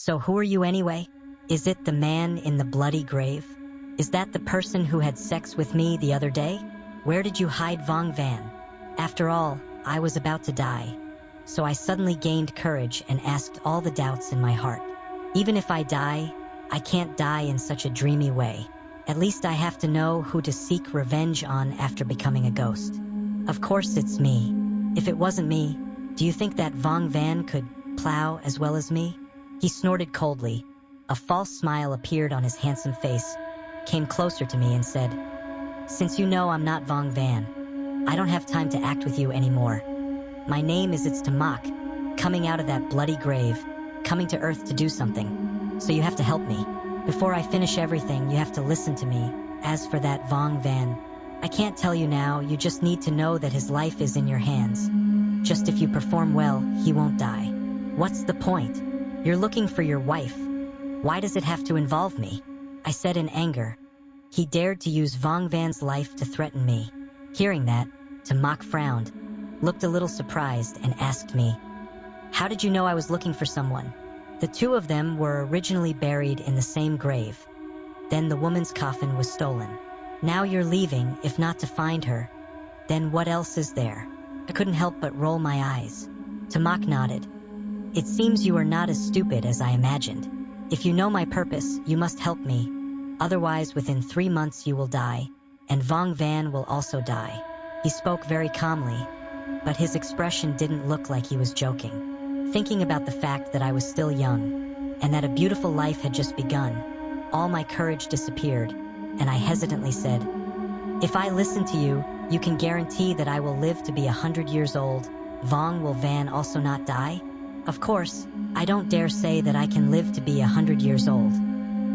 So who are you anyway? Is it the man in the bloody grave? Is that the person who had sex with me the other day? Where did you hide Vong Van? After all, I was about to die. So I suddenly gained courage and asked all the doubts in my heart. Even if I die, I can't die in such a dreamy way. At least I have to know who to seek revenge on after becoming a ghost. Of course it's me. If it wasn't me, do you think that Vong Van could plow as well as me? He snorted coldly. A false smile appeared on his handsome face, came closer to me and said, "Since you know I'm not Vong Van, I don't have time to act with you anymore. My name is It's Tamak, coming out of that bloody grave, coming to Earth to do something. So you have to help me. Before I finish everything, you have to listen to me. As for that Vong Van, I can't tell you now, you just need to know that his life is in your hands. Just if you perform well, he won't die. What's the point? You're looking for your wife. Why does it have to involve me?" I said in anger. He dared to use Vong Van's life to threaten me. Hearing that, Tamak frowned, looked a little surprised, and asked me, "How did you know I was looking for someone?" The two of them were originally buried in the same grave. Then the woman's coffin was stolen. Now you're leaving, if not to find her. Then what else is there? I couldn't help but roll my eyes. Tamak nodded. "It seems you are not as stupid as I imagined. If you know my purpose, you must help me. Otherwise, within 3 months you will die, and Vong Van will also die." He spoke very calmly, but his expression didn't look like he was joking. Thinking about the fact that I was still young, and that a beautiful life had just begun, all my courage disappeared, and I hesitantly said, "If I listen to you, you can guarantee that I will live to be 100 years old. Vong will Van also not die?" Of course, I don't dare say that I can live to be 100 years old.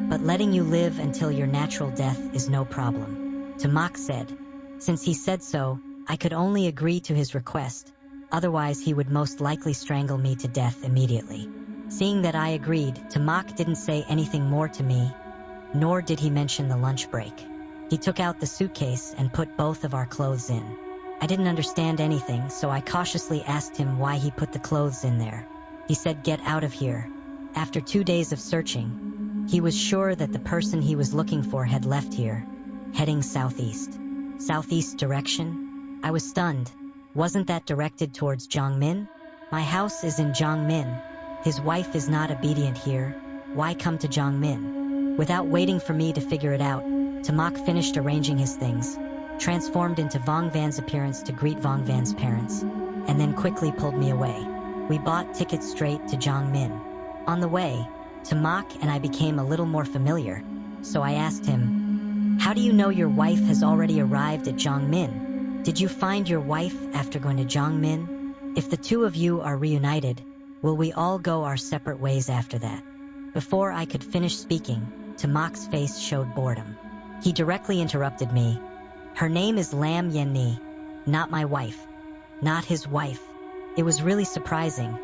But letting you live until your natural death is no problem, Tamak said. Since he said so, I could only agree to his request. Otherwise, he would most likely strangle me to death immediately. Seeing that I agreed, Tamak didn't say anything more to me, nor did he mention the lunch break. He took out the suitcase and put both of our clothes in. I didn't understand anything, so I cautiously asked him why he put the clothes in there. He said, "Get out of here." After 2 days of searching, he was sure that the person he was looking for had left here, heading southeast. Southeast direction? I was stunned. Wasn't that directed towards Jiangmin? My house is in Jiangmin. His wife is not obedient here. Why come to Jiangmin? Without waiting for me to figure it out, Tamak finished arranging his things, transformed into Vong Van's appearance to greet Vong Van's parents, and then quickly pulled me away. We bought tickets straight to Jiangmin. On the way, Tamak and I became a little more familiar, so I asked him, "How do you know your wife has already arrived at Jiangmin? Did you find your wife after going to Jiangmin? If the two of you are reunited, will we all go our separate ways after that?" Before I could finish speaking, Tamak's face showed boredom. He directly interrupted me. "Her name is Lam Yenni, not my wife." Not his wife. It was really surprising.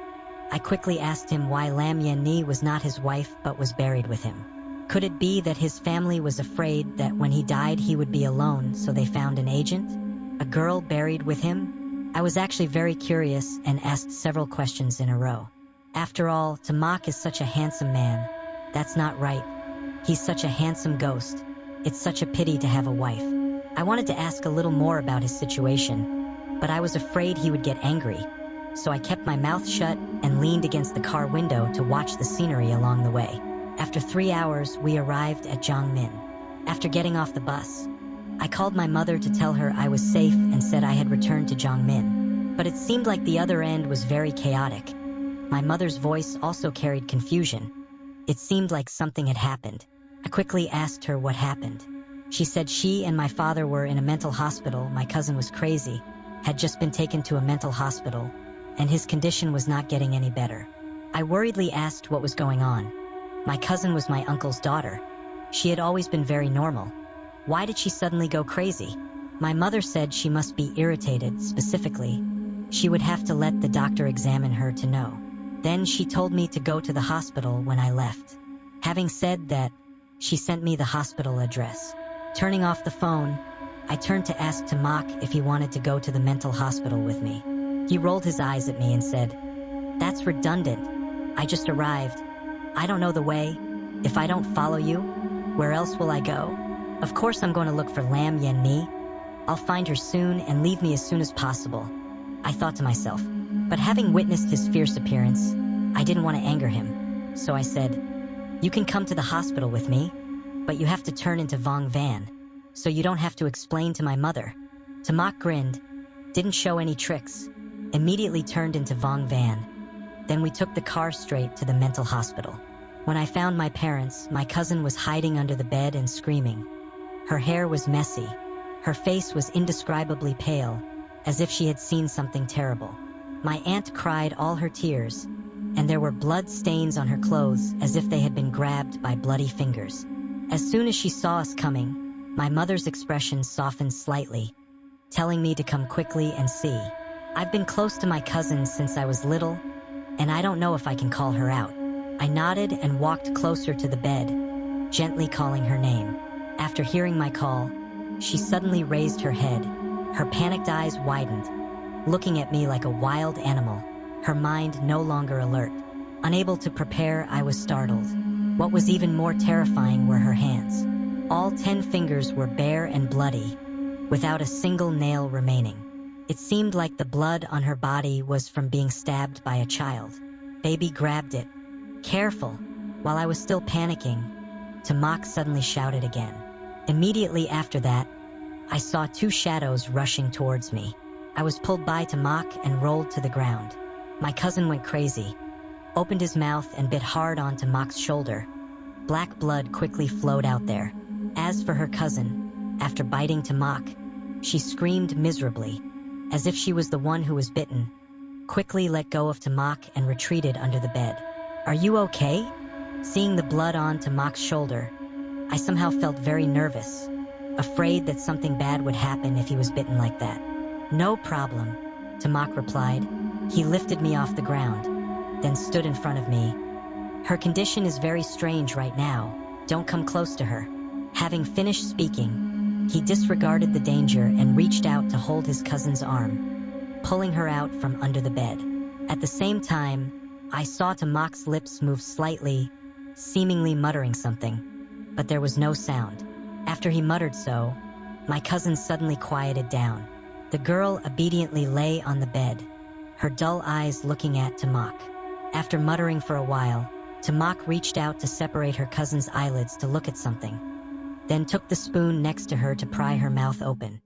I quickly asked him why Lam Yenni was not his wife but was buried with him. Could it be that his family was afraid that when he died he would be alone, so they found an agent? A girl buried with him? I was actually very curious and asked several questions in a row. After all, Tamak is such a handsome man. That's not right. He's such a handsome ghost. It's such a pity to have a wife. I wanted to ask a little more about his situation, but I was afraid he would get angry. So I kept my mouth shut and leaned against the car window to watch the scenery along the way. After 3 hours, we arrived at Jiangmin. After getting off the bus, I called my mother to tell her I was safe and said I had returned to Jiangmin. But it seemed like the other end was very chaotic. My mother's voice also carried confusion. It seemed like something had happened. I quickly asked her what happened. She said she and my father were in a mental hospital. My cousin was crazy, had just been taken to a mental hospital, and his condition was not getting any better. I worriedly asked what was going on. My cousin was my uncle's daughter. She had always been very normal. Why did she suddenly go crazy? My mother said she must be irritated, specifically. She would have to let the doctor examine her to know. Then she told me to go to the hospital when I left. Having said that, she sent me the hospital address. Turning off the phone, I turned to ask Tamak if he wanted to go to the mental hospital with me. He rolled his eyes at me and said, "That's redundant. I just arrived. I don't know the way. If I don't follow you, where else will I go? Of course I'm going to look for Lam Yen Ni. I'll find her soon and leave me as soon as possible, I thought to myself. But having witnessed his fierce appearance, I didn't want to anger him. So I said, you can come to the hospital with me, but you have to turn into Vong Van, so you don't have to explain to my mother. Tamak grinned, didn't show any tricks, immediately turned into Vong Van. Then we took the car straight to the mental hospital. When I found my parents, my cousin was hiding under the bed and screaming. Her hair was messy. Her face was indescribably pale, as if she had seen something terrible. My aunt cried all her tears, and there were blood stains on her clothes as if they had been grabbed by bloody fingers. As soon as she saw us coming, my mother's expression softened slightly, telling me to come quickly and see. I've been close to my cousin since I was little, and I don't know if I can call her out. I nodded and walked closer to the bed, gently calling her name. After hearing my call, she suddenly raised her head. Her panicked eyes widened, looking at me like a wild animal, her mind no longer alert. Unable to prepare, I was startled. What was even more terrifying were her hands. All 10 fingers were bare and bloody, without a single nail remaining. It seemed like the blood on her body was from being stabbed by a child. Baby grabbed it. Careful! While I was still panicking, Tamak suddenly shouted again. Immediately after that, I saw 2 shadows rushing towards me. I was pulled by Tamak and rolled to the ground. My cousin went crazy, opened his mouth and bit hard on Tamak's shoulder. Black blood quickly flowed out there. As for her cousin, after biting Tamak, she screamed miserably, as if she was the one who was bitten, quickly let go of Tamak and retreated under the bed. Are you okay? Seeing the blood on Tamak's shoulder, I somehow felt very nervous, afraid that something bad would happen if he was bitten like that. No problem, Tamak replied. He lifted me off the ground, then stood in front of me. Her condition is very strange right now. Don't come close to her. Having finished speaking, he disregarded the danger and reached out to hold his cousin's arm, pulling her out from under the bed. At the same time, I saw Tamak's lips move slightly, seemingly muttering something, but there was no sound. After he muttered so, my cousin suddenly quieted down. The girl obediently lay on the bed, her dull eyes looking at Tamak. After muttering for a while, Tamak reached out to separate her cousin's eyelids to look at something, then took the spoon next to her to pry her mouth open.